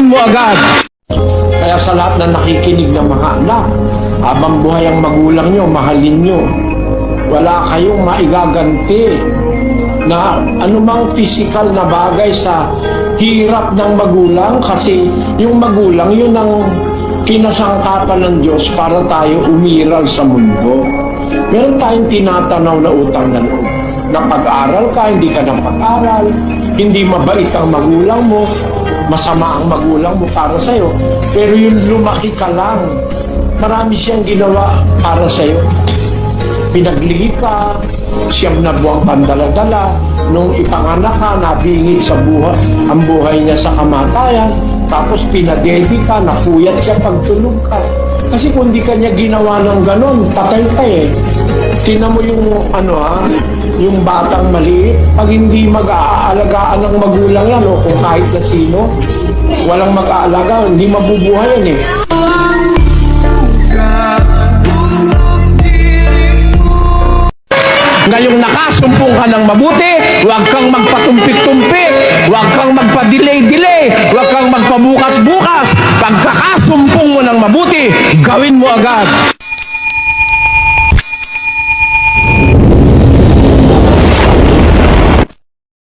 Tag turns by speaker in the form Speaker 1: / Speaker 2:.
Speaker 1: gawin mo agad.
Speaker 2: Kaya sa lahat na nakikinig ng mga anak, habang buhay ang magulang nyo, mahalin nyo. Wala kayong maigaganti na anumang physical na bagay sa hirap ng magulang, kasi yung magulang yun ang kinasangkapan ng Diyos para tayo umiral sa mundo. Meron tayong tinatanaw na utang na loob. Napag-aral ka, hindi ka napag-aral, hindi mabait ang magulang mo, masama ang magulang mo para sa'yo, pero yung lumaki ka lang, marami siyang ginawa para sa'yo. Pinagligid ka, siyam na buwang pandala-dala, nung ipanganak ka, nabingit sa buhay, ang buhay niya sa kamatayan, tapos pinadedi ka, napuyat siya pagtulog ka. Kasi kung di ka niya ginawa ng ganon, patay ka eh. Tingnan mo yung yung batang maliit, pag hindi mag-aalagaan ng magulang yan, o kung kahit na sino, walang mag-aalaga, hindi mabubuhay yan eh.
Speaker 1: Ngayong nakasumpong ka ng mabuti, huwag kang magpatumpik-tumpik, huwag kang magpa-delay-delay, huwag kang magpabukas-bukas. Pagkakasumpong mo ng mabuti, gawin mo agad.